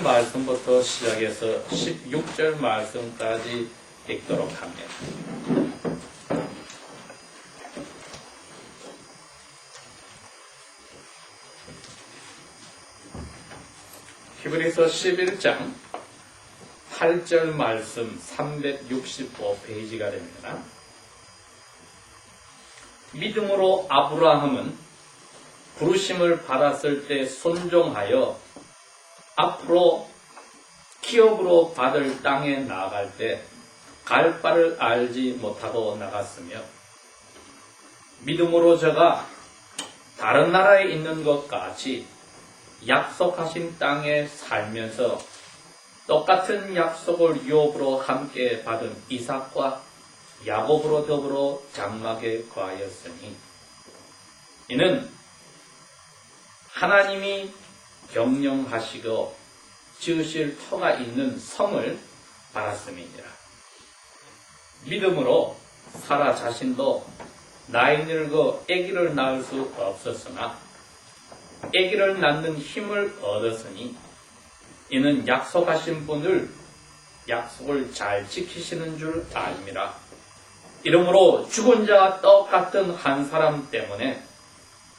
말씀부터 시작해서 16절 말씀까지 읽도록 합니다. 히브리서 11장 8절 말씀 365페이지가 됩니다. 믿음으로 아브라함은 부르심을 받았을 때 순종하여 앞으로 기업으로 받을 땅에 나아갈 때 갈 바를 알지 못하고 나갔으며, 믿음으로 저가 다른 나라에 있는 것 같이 약속하신 땅에 살면서 똑같은 약속을 유업으로 함께 받은 이삭과 야곱으로 더불어 장막에 거하였으니, 이는 하나님이 경영하시고 지으실 터가 있는 성을 받았음이니라. 믿음으로 사라 자신도 나이 늙어 아기를 낳을 수 없었으나 아기를 낳는 힘을 얻었으니, 이는 약속하신 분을 약속을 잘 지키시는 줄 아니라. 이러므로 죽은 자와 똑같은 한 사람 때문에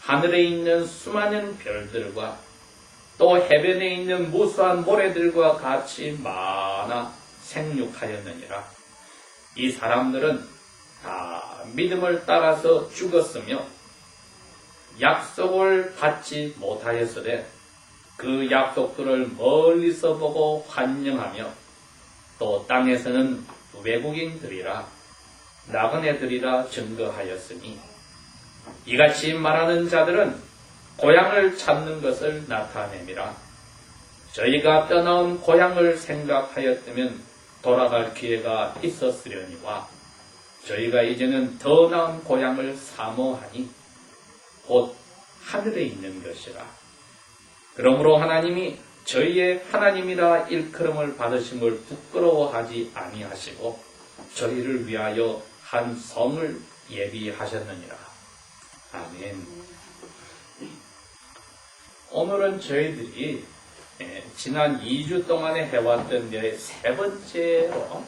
하늘에 있는 수많은 별들과 또 해변에 있는 무수한 모래들과 같이 많아 생육하였느니라. 이 사람들은 다 믿음을 따라서 죽었으며 약속을 받지 못하였으되 그 약속들을 멀리서 보고 환영하며, 또 땅에서는 외국인들이라 나그네들이라 증거하였으니, 이같이 말하는 자들은 고향을 찾는 것을 나타내미라. 저희가 떠나온 고향을 생각하였다면 돌아갈 기회가 있었으려니와, 저희가 이제는 더 나은 고향을 사모하니 곧 하늘에 있는 것이라. 그러므로 하나님이 저희의 하나님이라 일컬음을 받으심을 부끄러워하지 아니하시고 저희를 위하여 한 성을 예비하셨느니라. 아멘. 오늘은 저희들이 지난 2주 동안에 해왔던 데 세 번째로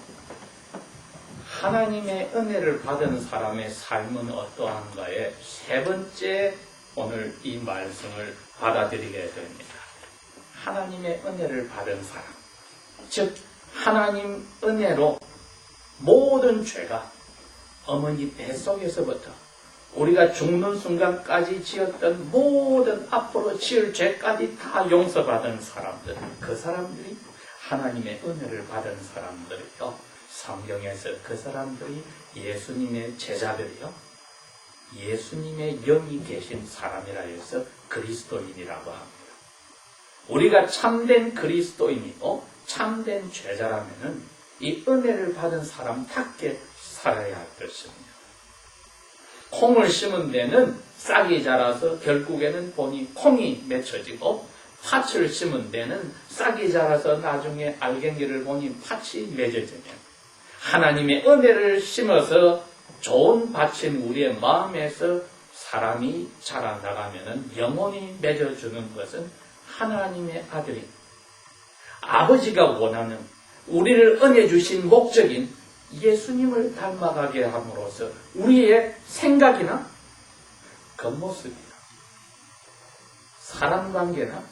하나님의 은혜를 받은 사람의 삶은 어떠한가에 세 번째 오늘 이 말씀을 받아들이게 됩니다. 하나님의 은혜를 받은 사람, 즉 하나님 은혜로 모든 죄가 어머니 뱃속에서부터 우리가 죽는 순간까지 지었던 모든 앞으로 지을 죄까지 다 용서받은 사람들, 그 사람들이 하나님의 은혜를 받은 사람들이요. 성경에서 그 사람들이 예수님의 제자들이요. 예수님의 영이 계신 사람이라 해서 그리스도인이라고 합니다. 우리가 참된 그리스도인이고 참된 제자라면은 이 은혜를 받은 사람답게 살아야 할 것입니다. 콩을 심은 데는 싹이 자라서 결국에는 보니 콩이 맺혀지고, 팥을 심은 데는 싹이 자라서 나중에 알갱이를 보니 팥이 맺어지며, 하나님의 은혜를 심어서 좋은 밭인 우리의 마음에서 사람이 자라나가면 영원히 맺어주는 것은 하나님의 아들인 아버지가 원하는 우리를 은혜 주신 목적인 예수님을 닮아가게 함으로써 우리의 생각이나 겉모습이나 사람관계나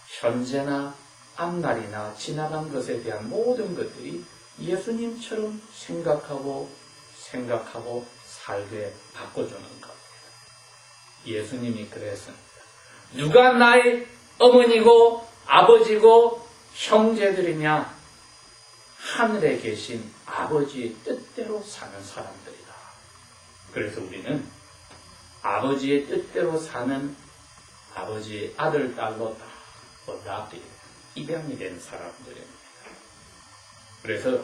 현재나 앞날이나 지나간 것에 대한 모든 것들이 예수님처럼 생각하고 살게 바꿔주는 겁니다. 예수님이 그랬습니다. 누가 나의 어머니고 아버지고 형제들이냐? 하늘에 계신 아버지의 뜻대로 사는 사람들이다. 그래서 우리는 아버지의 뜻대로 사는 아버지의 아들, 딸로 다 어답이 입양이 된 사람들입니다. 그래서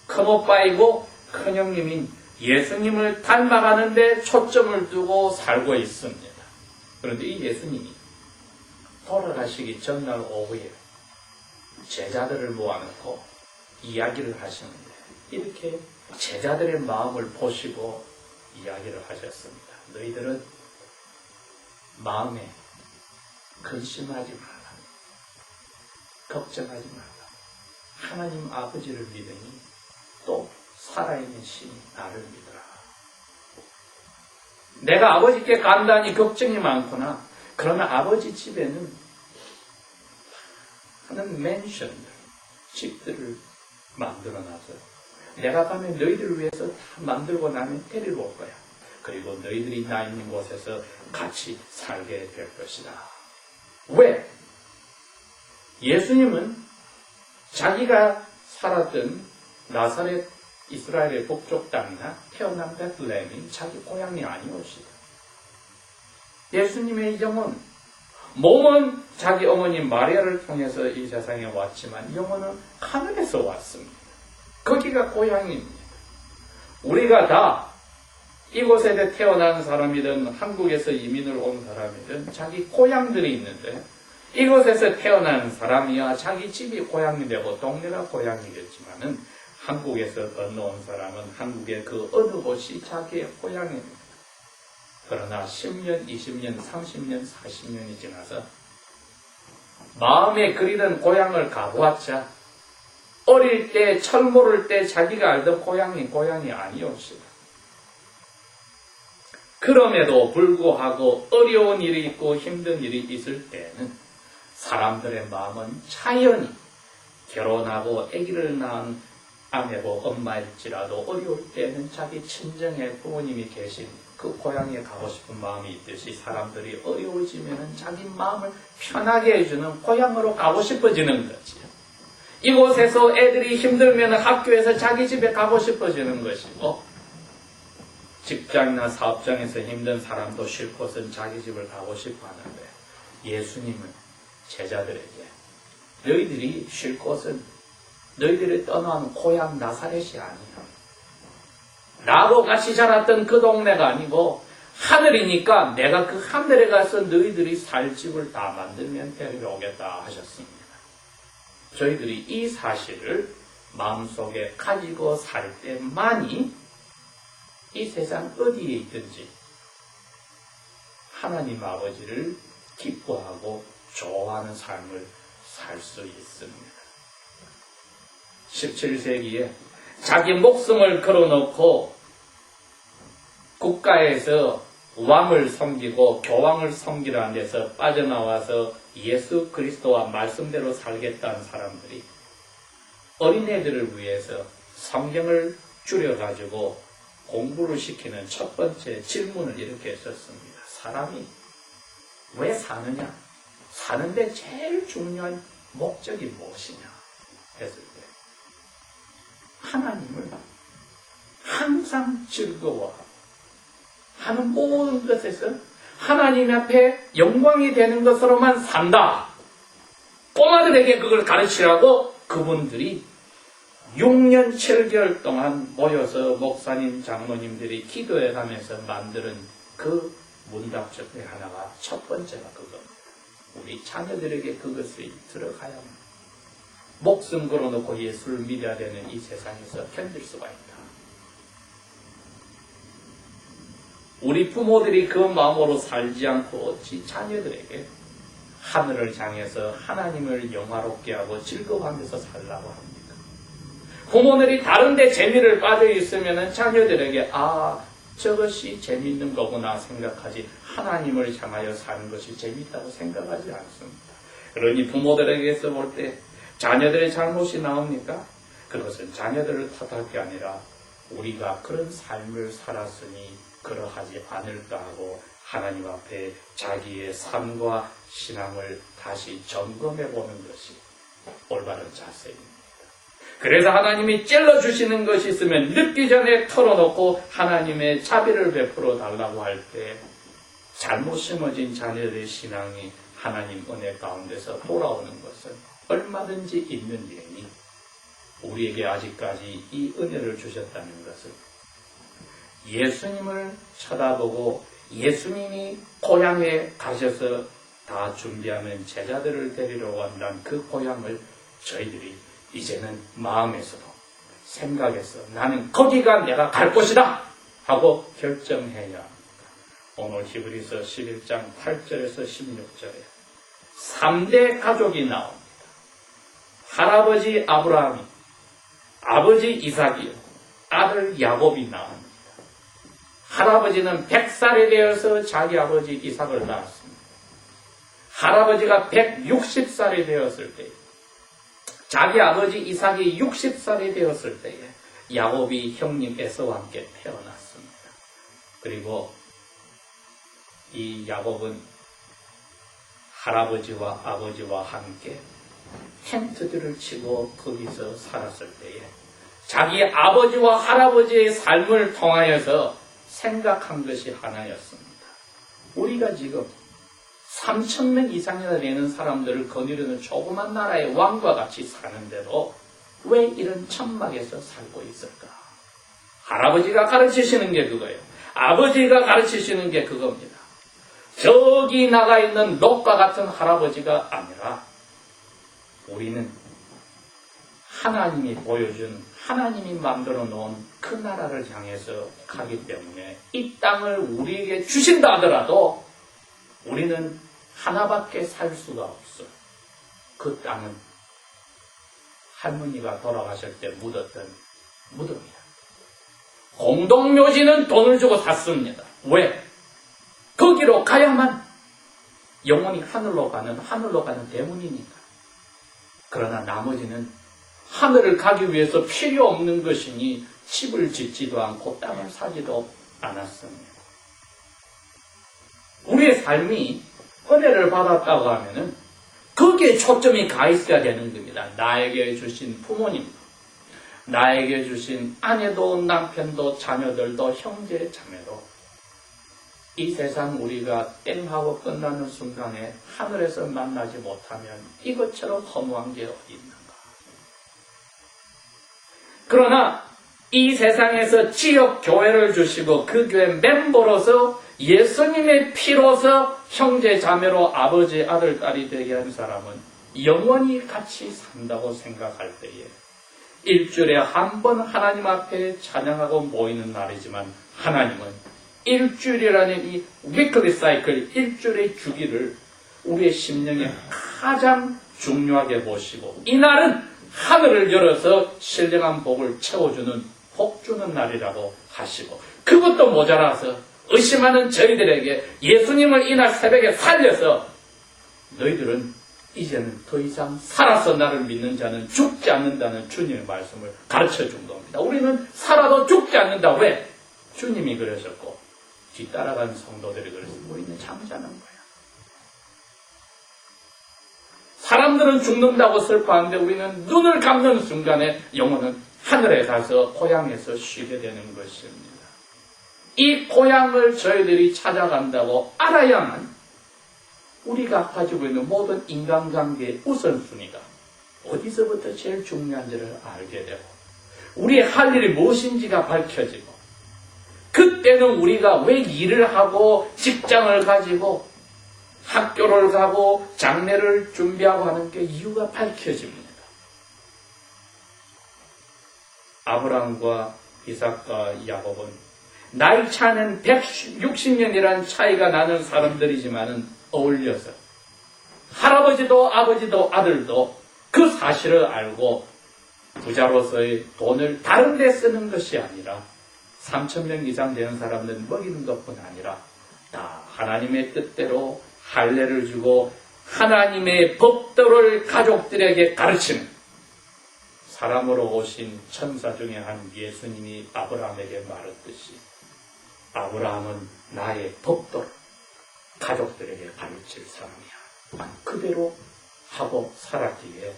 큰오빠이고 큰형님인 예수님을 닮아가는데 초점을 두고 살고 있습니다. 그런데 이 예수님이 돌아가시기 전날 오후에 제자들을 모아놓고 이야기를 하시는데, 이렇게 제자들의 마음을 보시고 이야기를 하셨습니다. 너희들은 마음에 근심하지 마라. 걱정하지 말라. 하나님 아버지를 믿으니 또 살아있는 신이 나를 믿으라. 내가 아버지께 간다니 걱정이 많구나. 그러나 아버지 집에는 하는 맨션들, 집들을 만들어놔서 내가 가면 너희들을 위해서 다 만들고 나면 데리러 올 거야. 그리고 너희들이 나 있는 곳에서 같이 살게 될 것이다. 왜? 예수님은 자기가 살았던 나사렛 이스라엘의 북쪽 땅이나 태어난 베들레헴이 자기 고향이 아니었시다. 예수님의 영혼, 몸은 자기 어머니 마리아를 통해서 이 세상에 왔지만 영혼은 하늘에서 왔습니다. 거기가 고향입니다. 우리가 다 이곳에 태어난 사람이든 한국에서 이민을 온 사람이든 자기 고향들이 있는데 이곳에서 태어난 사람이야 자기 집이 고향이 되고 동네가 고향이겠지만은 한국에서 건너온 사람은 한국의 그 어느 곳이 자기의 고향입니다. 그러나 10년, 20년, 30년, 40년이 지나서 마음에 그리던 고향을 가보았자 어릴 때, 철 모를 때 자기가 알던 고향이 아니었습니다. 그럼에도 불구하고 어려운 일이 있고 힘든 일이 있을 때는 사람들의 마음은 자연히 결혼하고 아기를 낳은 아내고 엄마일지라도 어려울 때는 자기 친정에 부모님이 계신 그 고향에 가고 싶은 마음이 있듯이 사람들이 어려워지면 자기 마음을 편하게 해주는 고향으로 가고 싶어지는 거지. 이곳에서 애들이 힘들면 학교에서 자기 집에 가고 싶어지는 것이고 직장이나 사업장에서 힘든 사람도 쉴 곳은 자기 집을 가고 싶어 하는데 예수님은 제자들에게 너희들이 쉴 곳은 너희들이 떠나는 고향 나사렛이 아니야. 나하고 같이 자랐던 그 동네가 아니고 하늘이니까 내가 그 하늘에 가서 너희들이 살 집을 다 만들면 데려오겠다 하셨습니다. 저희들이 이 사실을 마음속에 가지고 살 때만이 이 세상 어디에 있든지 하나님 아버지를 기뻐하고 좋아하는 삶을 살 수 있습니다. 17세기에 자기 목숨을 걸어놓고 국가에서 왕을 섬기고 교황을 섬기라는 데서 빠져나와서 예수 그리스도와 말씀대로 살겠다는 사람들이 어린애들을 위해서 성경을 줄여가지고 공부를 시키는 첫 번째 질문을 이렇게 했었습니다. 사람이 왜 사느냐? 사는데 제일 중요한 목적이 무엇이냐? 했을 때 하나님을 항상 즐거워하고 하는 모든 것에서 하나님 앞에 영광이 되는 것으로만 산다. 꼬마들에게 그걸 가르치라고 그분들이 6년 7개월 동안 모여서 목사님, 장로님들이 기도해 가면서 만드는 그 문답 중에 하나가 첫 번째가 그겁니다. 우리 자녀들에게 그것이 들어가야 합니다. 목숨 걸어놓고 예수를 믿어야 되는 이 세상에서 견딜 수가 있다. 우리 부모들이 그 마음으로 살지 않고 어찌 자녀들에게 하늘을 향해서 하나님을 영화롭게 하고 즐거워하면서 살라고 합니다. 부모들이 다른 데 재미를 빠져 있으면 자녀들에게 저것이 재미있는 거구나 생각하지 하나님을 향하여 사는 것이 재미있다고 생각하지 않습니다. 그러니 부모들에게서 볼 때 자녀들의 잘못이 나옵니까? 그것은 자녀들을 탓할 게 아니라 우리가 그런 삶을 살았으니 그러하지 않을까 하고 하나님 앞에 자기의 삶과 신앙을 다시 점검해 보는 것이 올바른 자세입니다. 그래서 하나님이 찔러주시는 것이 있으면 늦기 전에 털어놓고 하나님의 자비를 베풀어 달라고 할 때 잘못 심어진 자녀들의 신앙이 하나님 은혜 가운데서 돌아오는 것은 얼마든지 있는 일이니 우리에게 아직까지 이 은혜를 주셨다는 것은 예수님을 쳐다보고 예수님이 고향에 가셔서 다 준비하는 제자들을 데리러 간다는 그 고향을 저희들이 이제는 마음에서도 생각해서 나는 거기가 내가 갈 곳이다 하고 결정해야 합니다. 오늘 히브리서 11장 8절에서 16절에 3대 가족이 나옵니다. 할아버지 아브라함이 아버지 이삭이요 아들 야곱이 낳았습니다. 할아버지는 100살이 되어서 자기 아버지 이삭을 낳았습니다. 할아버지가 160살이 되었을 때 자기 아버지 이삭이 60살이 되었을 때에 야곱이 형님 에서와 함께 태어났습니다. 그리고 이 야곱은 할아버지와 아버지와 함께 텐트들을 치고 거기서 살았을 때에 자기 아버지와 할아버지의 삶을 통하여서 생각한 것이 하나였습니다. 우리가 지금 3,000명 이상이나 되는 사람들을 거느리는 조그만 나라의 왕과 같이 사는데도 왜 이런 천막에서 살고 있을까? 할아버지가 가르치시는 게 그거예요. 아버지가 가르치시는 게 그겁니다. 저기 나가 있는 롯과 같은 할아버지가 아니라 우리는 하나님이 보여준 하나님이 만들어 놓은 그 나라를 향해서 가기 때문에 이 땅을 우리에게 주신다 하더라도 우리는 하나밖에 살 수가 없어요. 그 땅은 할머니가 돌아가실 때 묻었던 무덤이야. 공동묘지는 돈을 주고 샀습니다. 왜? 거기로 가야만 영혼이 하늘로 가는 대문이니까. 그러나 나머지는 하늘을 가기 위해서 필요 없는 것이니 집을 짓지도 않고 땅을 사지도 않았습니다. 우리의 삶이 은혜를 받았다고 하면은 거기에 초점이 가 있어야 되는 겁니다. 나에게 주신 부모님, 나에게 주신 아내도 남편도 자녀들도 형제 자매도 이 세상 우리가 땡하고 끝나는 순간에 하늘에서 만나지 못하면 이것처럼 허무한 게 어디 있는가. 그러나 이 세상에서 지역 교회를 주시고 그 교회 멤버로서 예수님의 피로서 형제 자매로 아버지 아들 딸이 되게 한 사람은 영원히 같이 산다고 생각할 때에 일주일에 한 번 하나님 앞에 찬양하고 모이는 날이지만 하나님은 일주일이라는 이 위클리 사이클, 일주일의 주기를 우리의 심령에 가장 중요하게 보시고 이 날은 하늘을 열어서 신령한 복을 채워주는 복 주는 날이라고 하시고 그것도 모자라서 의심하는 저희들에게 예수님을 이날 새벽에 살려서 너희들은 이제는 더 이상 살아서 나를 믿는 자는 죽지 않는다는 주님의 말씀을 가르쳐 준 겁니다. 우리는 살아도 죽지 않는다. 왜? 주님이 그러셨고 뒤따라간 성도들이 그랬습니다. 우리는 잠자는 거야. 사람들은 죽는다고 슬퍼하는데 우리는 눈을 감는 순간에 영혼은 하늘에 가서 고향에서 쉬게 되는 것입니다. 이 고향을 저희들이 찾아간다고 알아야만 우리가 가지고 있는 모든 인간관계의 우선순위가 어디서부터 제일 중요한지를 알게 되고 우리의 할 일이 무엇인지가 밝혀지고 그때는 우리가 왜 일을 하고 직장을 가지고 학교를 가고 장례를 준비하고 하는 게 이유가 밝혀집니다. 아브라함과 이삭과 야곱은 나이 차는 160년이라는 차이가 나는 사람들이지만은 어울려서 할아버지도 아버지도 아들도 그 사실을 알고 부자로서의 돈을 다른 데 쓰는 것이 아니라 3,000명 이상 되는 사람들은 먹이는 것뿐 아니라 다 하나님의 뜻대로 할례를 주고 하나님의 법도를 가족들에게 가르치는 사람으로 오신 천사 중에 한 예수님이 아브라함에게 말했듯이 아브라함은 나의 법도를 가족들에게 가르칠 사람이야. 그대로 하고 살았기에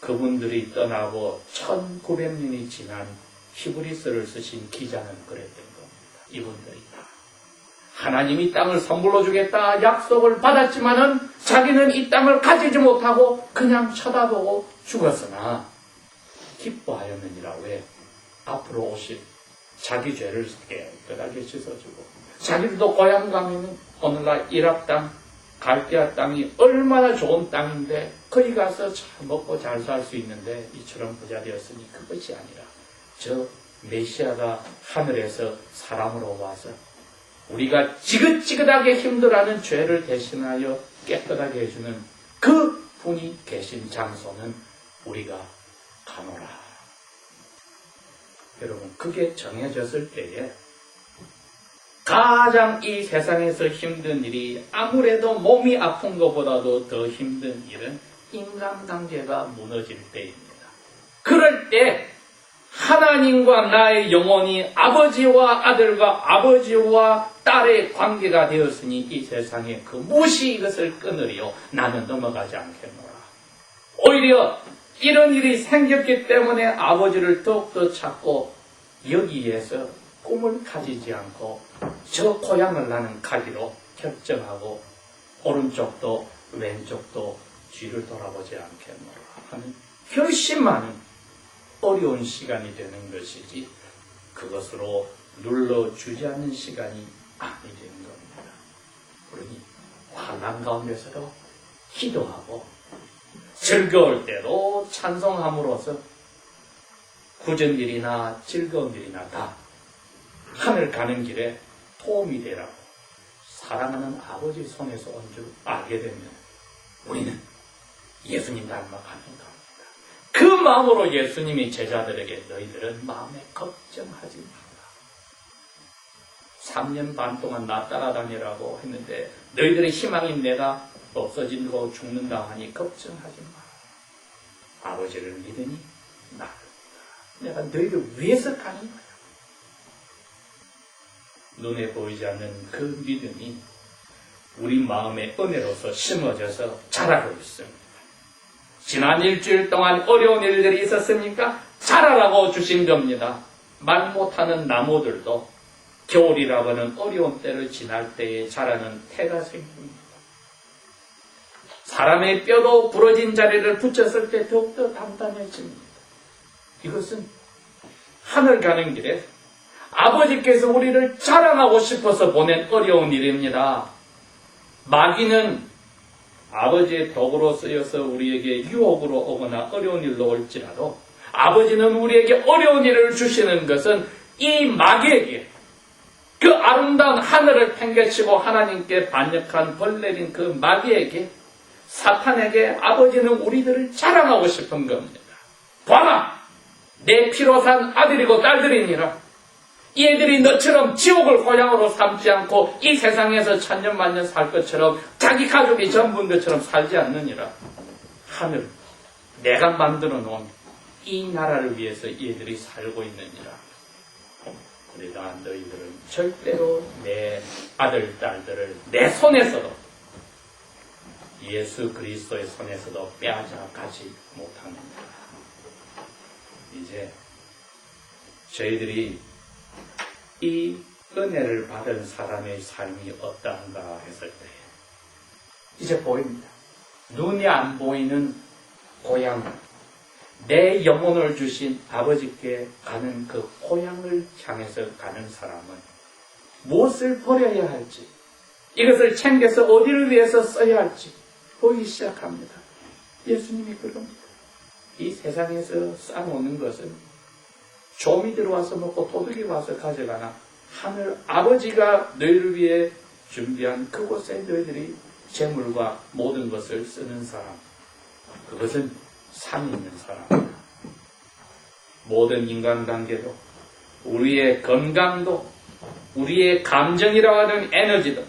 그분들이 떠나고 1900년이 지난 히브리서를 쓰신 기자는 그랬던 겁니다. 이분들이 다 하나님이 땅을 선물로 주겠다 약속을 받았지만은 자기는 이 땅을 가지지 못하고 그냥 쳐다보고 죽었으나 기뻐하였느니라. 왜? 앞으로 오실 자기 죄를 깨끗하게 씻어주고 자기들도 고향 가면은 오늘날 이랍 땅, 갈대아 땅이 얼마나 좋은 땅인데 거기 가서 잘 먹고 잘 살 수 있는데 이처럼 부자 되었으니 그것이 아니라 저 메시아가 하늘에서 사람으로 와서 우리가 지긋지긋하게 힘들어하는 죄를 대신하여 깨끗하게 해주는 그 분이 계신 장소는 우리가 가노라. 여러분, 그게 정해졌을 때에 가장 이 세상에서 힘든 일이, 아무래도 몸이 아픈 것보다도 더 힘든 일은 인간관계가 무너질 때입니다. 그럴 때 하나님과 나의 영혼이 아버지와 아들과 아버지와 딸의 관계가 되었으니 이 세상에 그 무엇이 이것을 끊으리요? 나는 넘어가지 않겠노라. 오히려 이런 일이 생겼기 때문에 아버지를 더욱더 찾고 여기에서 꿈을 가지지 않고 저 고향을 나는 가기로 결정하고 오른쪽도 왼쪽도 뒤를 돌아보지 않겠노라 하는 결심만은 어려운 시간이 되는 것이지 그것으로 눌러주지 않는 시간이 아니 되는 겁니다. 그러니 환난 가운데서도 기도하고 즐거울 때도 찬송함으로써 굳은 일이나 즐거운 일이나 다 하늘 가는 길에 도움이 되라고 사랑하는 아버지 손에서 온 줄 알게 되면 우리는 예수님 닮아가는 겁니다. 그 마음으로 예수님이 제자들에게 너희들은 마음에 걱정하지 마라. 3년 반 동안 나 따라다니라고 했는데 너희들의 희망이 내가 없어지고 죽는다 하니 걱정하지 마라. 아버지를 믿으니 나를 믿어라. 내가 너희를 위해서 가는 거야. 눈에 보이지 않는 그 믿음이 우리 마음의 은혜로서 심어져서 자라고 있습니다. 지난 일주일 동안 어려운 일들이 있었으니까 자라라고 주신 겁니다. 말 못하는 나무들도 겨울이라고 하는 어려운 때를 지날 때에 자라는 태가 생깁니다. 사람의 뼈도 부러진 자리를 붙였을 때 더욱더 단단해집니다. 이것은 하늘 가는 길에 아버지께서 우리를 자랑하고 싶어서 보낸 어려운 일입니다. 마귀는 아버지의 도구로 쓰여서 우리에게 유혹으로 오거나 어려운 일로 올지라도 아버지는 우리에게 어려운 일을 주시는 것은 이 마귀에게 그 아름다운 하늘을 팽개치고 하나님께 반역한 벌레인 그 마귀에게 사탄에게 아버지는 우리들을 자랑하고 싶은 겁니다. 봐라! 내 피로 산 아들이고 딸들이니라. 이 애들이 너처럼 지옥을 고향으로 삼지 않고 이 세상에서 천년만년 살 것처럼 자기 가족이 전부인 것처럼 살지 않느니라. 하늘, 내가 만들어 놓은 이 나라를 위해서 이 애들이 살고 있느니라. 그러나 너희들은 절대로 내 아들, 딸들을 내 손에서도 예수 그리스도의 손에서도 빼앗아가지 못합니다. 이제 저희들이 이 은혜를 받은 사람의 삶이 어떠한가 했을 때 이제 보입니다. 눈이 안 보이는 고향, 내 영혼을 주신 아버지께 가는 그 고향을 향해서 가는 사람은 무엇을 버려야 할지, 이것을 챙겨서 어디를 위해서 써야 할지 보이기 시작합니다. 예수님이 그럽니다. 이 세상에서 쌓아놓는 것은 좀이 들어와서 먹고 도둑이 와서 가져가나 하늘 아버지가 너희를 위해 준비한 그곳에 너희들이 재물과 모든 것을 쓰는 사람, 그것은 상 있는 사람입니다. 모든 인간관계도, 우리의 건강도, 우리의 감정이라고 하는 에너지도,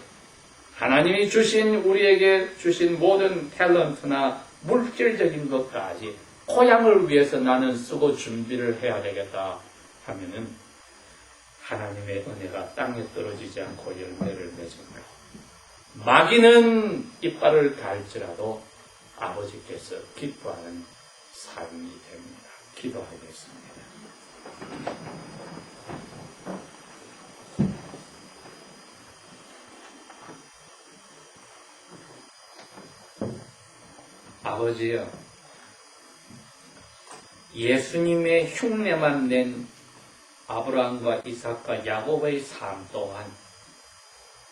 하나님이 주신 우리에게 주신 모든 탤런트나 물질적인 것까지 고향을 위해서 나는 쓰고 준비를 해야 되겠다 하면은 하나님의 은혜가 땅에 떨어지지 않고 열매를 맺습니다. 마귀는 이빨을 갈지라도 아버지께서 기뻐하는 삶이 됩니다. 기도하겠습니다. 아버지여, 예수님의 흉내만 낸 아브라함과 이삭과 야곱의 삶 동안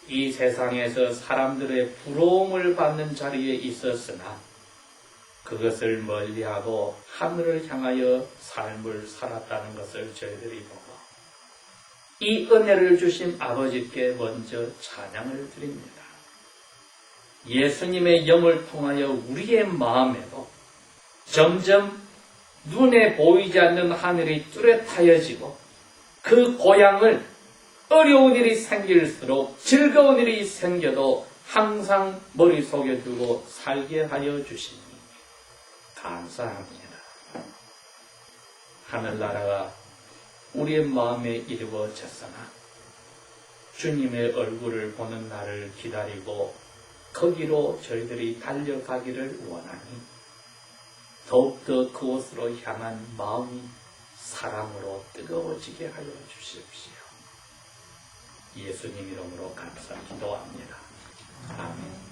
이 세상에서 사람들의 부러움을 받는 자리에 있었으나 그것을 멀리하고 하늘을 향하여 삶을 살았다는 것을 저희들이 보고 이 은혜를 주신 아버지께 먼저 찬양을 드립니다. 예수님의 영을 통하여 우리의 마음에도 점점 눈에 보이지 않는 하늘이 뚜렷하여지고 그 고향을 어려운 일이 생길수록 즐거운 일이 생겨도 항상 머릿속에 두고 살게 하여 주시니 감사합니다. 하늘나라가 우리의 마음에 이루어졌으나 주님의 얼굴을 보는 날을 기다리고 거기로 저희들이 달려가기를 원하니 더욱더 그곳으로 향한 마음이 사랑으로 뜨거워지게 하여 주십시오. 예수님 이름으로 감사 기도합니다. 아멘.